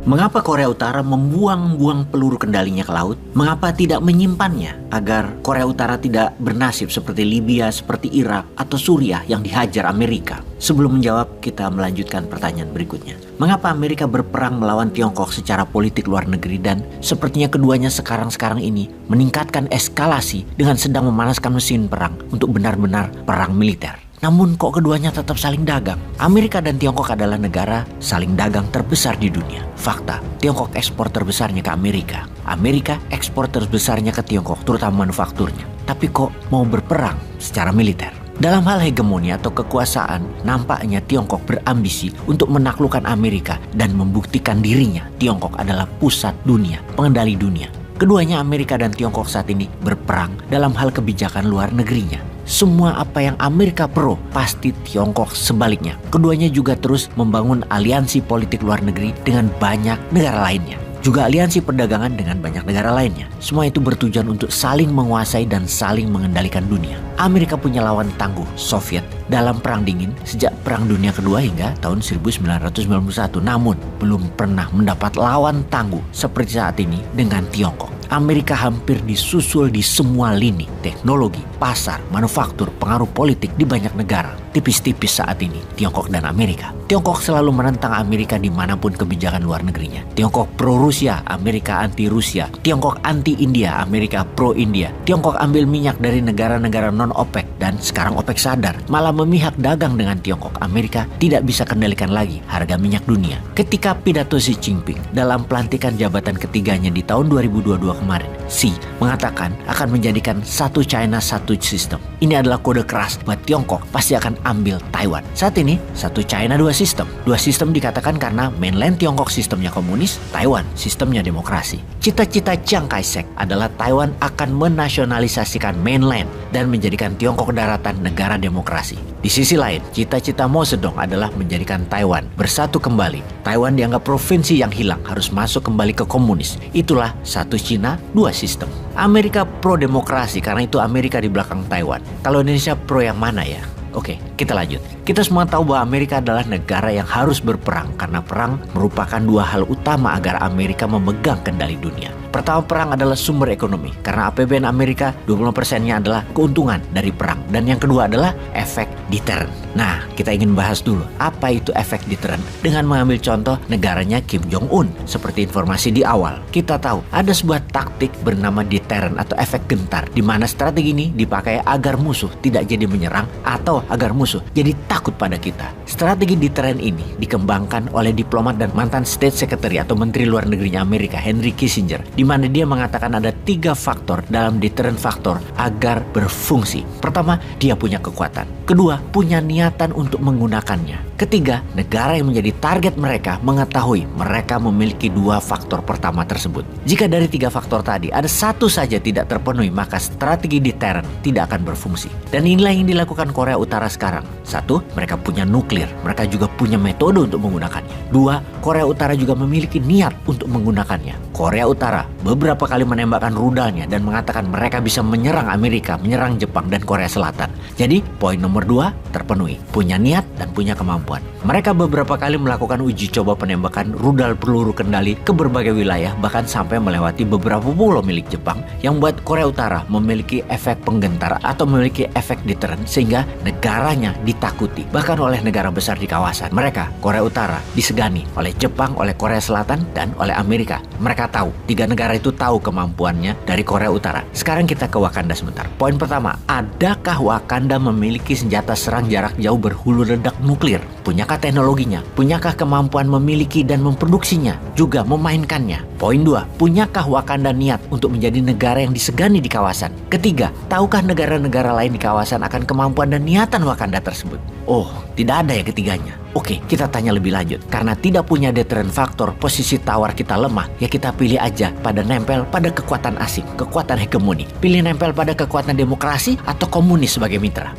Mengapa Korea Utara membuang-buang peluru kendalinya ke laut? Mengapa tidak menyimpannya agar Korea Utara tidak bernasib seperti Libya, seperti Irak, atau Suriah yang dihajar Amerika? Sebelum menjawab, kita melanjutkan pertanyaan berikutnya. Mengapa Amerika berperang melawan Tiongkok secara politik luar negeri dan sepertinya keduanya sekarang ini meningkatkan eskalasi dengan sedang memanaskan mesin perang untuk benar-benar perang militer? Namun kok keduanya tetap saling dagang? Amerika dan Tiongkok adalah negara saling dagang terbesar di dunia. Fakta, Tiongkok ekspor terbesarnya ke Amerika. Amerika ekspor terbesarnya ke Tiongkok, terutama manufakturnya. Tapi kok mau berperang secara militer? Dalam hal hegemoni atau kekuasaan, nampaknya Tiongkok berambisi untuk menaklukkan Amerika dan membuktikan dirinya Tiongkok adalah pusat dunia, pengendali dunia. Keduanya, Amerika dan Tiongkok, saat ini berperang dalam hal kebijakan luar negerinya. Semua apa yang Amerika pro, pasti Tiongkok sebaliknya. Keduanya juga terus membangun aliansi politik luar negeri dengan banyak negara lainnya. Juga aliansi perdagangan dengan banyak negara lainnya. Semua itu bertujuan untuk saling menguasai dan saling mengendalikan dunia. Amerika punya lawan tangguh, Soviet, dalam Perang Dingin sejak Perang Dunia Kedua hingga tahun 1991. Namun, belum pernah mendapat lawan tangguh seperti saat ini dengan Tiongkok. Amerika hampir disusul di semua lini, teknologi, pasar, manufaktur, pengaruh politik di banyak negara. Tipis-tipis saat ini, Tiongkok dan Amerika. Tiongkok selalu menentang Amerika dimanapun kebijakan luar negerinya. Tiongkok pro-Rusia, Amerika anti-Rusia. Tiongkok anti-India, Amerika pro-India. Tiongkok ambil minyak dari negara-negara non-OPEC dan sekarang OPEC sadar malah memihak dagang dengan Tiongkok. Amerika tidak bisa kendalikan lagi harga minyak dunia. Ketika pidato Xi Jinping dalam pelantikan jabatan ketiganya di tahun 2022 kemarin, Xi mengatakan akan menjadikan satu China, satu sistem. Ini adalah kode keras buat Tiongkok pasti akan ambil Taiwan. Saat ini, satu China, dua sistem. Dua sistem dikatakan karena mainland Tiongkok sistemnya komunis, Taiwan sistemnya demokrasi. Cita-cita Chiang Kai-shek adalah Taiwan akan menasionalisasikan mainland dan menjadikan Tiongkok daratan negara demokrasi. Di sisi lain, cita-cita Mao Zedong adalah menjadikan Taiwan bersatu kembali. Taiwan dianggap provinsi yang hilang, harus masuk kembali ke komunis. Itulah satu Cina, dua sistem. Amerika pro-demokrasi, karena itu Amerika di belakang Taiwan. Kalau Indonesia pro yang mana ya? Oke, kita lanjut. Kita semua tahu bahwa Amerika adalah negara yang harus berperang karena perang merupakan dua hal utama agar Amerika memegang kendali dunia. Pertama, perang adalah sumber ekonomi karena APBN Amerika 20%-nya adalah keuntungan dari perang. Dan yang kedua adalah efek deterrent. Nah, kita ingin bahas dulu apa itu efek deterrent dengan mengambil contoh negaranya Kim Jong-un. Seperti informasi di awal, kita tahu ada sebuah taktik bernama deterrent atau efek gentar, di mana strategi ini dipakai agar musuh tidak jadi menyerang atau agar musuh jadi takut pada kita. Strategi deterrent ini dikembangkan oleh diplomat dan mantan State Secretary atau Menteri Luar Negerinya Amerika Henry Kissinger, di mana dia mengatakan ada 3 faktor dalam deterrent faktor agar berfungsi. Pertama, dia punya kekuatan. Kedua, punya niatan untuk menggunakannya. Ketiga, negara yang menjadi target mereka mengetahui mereka memiliki 2 faktor pertama tersebut. Jika dari 3 faktor tadi ada satu saja tidak terpenuhi, maka strategi deterrent tidak akan berfungsi. Dan inilah yang dilakukan Korea Utara sekarang. 1, mereka punya nuklir. Mereka juga punya metode untuk menggunakannya. 2, Korea Utara juga memiliki niat untuk menggunakannya. Korea Utara beberapa kali menembakkan rudalnya dan mengatakan mereka bisa menyerang Amerika, menyerang Jepang dan Korea Selatan. Jadi, poin nomor 2 terpenuhi. Punya niat dan punya kemampuan. Mereka beberapa kali melakukan uji coba penembakan rudal peluru kendali ke berbagai wilayah, bahkan sampai melewati beberapa pulau milik Jepang, yang membuat Korea Utara memiliki efek penggentar atau memiliki efek deterrent sehingga negaranya ditakuti bahkan oleh negara besar di kawasan. Mereka, Korea Utara, disegani oleh Jepang, oleh Korea Selatan, dan oleh Amerika. Mereka tahu, 3 negara itu tahu kemampuannya dari Korea Utara. Sekarang kita ke Wakanda sebentar. Poin pertama, adakah Wakanda memiliki senjata serang jarak jauh berhulu ledak nuklir? Punyakah teknologinya? Punyakah kemampuan memiliki dan memproduksinya? Juga memainkannya? Poin 2, punyakah Wakanda niat untuk menjadi negara yang disegani di kawasan? Ketiga, tahukah negara-negara lain di kawasan akan kemampuan dan niatan Wakanda tersebut? Oh, tidak ada ya ketiganya. Oke, kita tanya lebih lanjut. Karena tidak punya deterrent faktor, posisi tawar kita lemah, ya kita pilih aja pada nempel pada kekuatan asing, kekuatan hegemoni. Pilih nempel pada kekuatan demokrasi atau komunis sebagai mitra.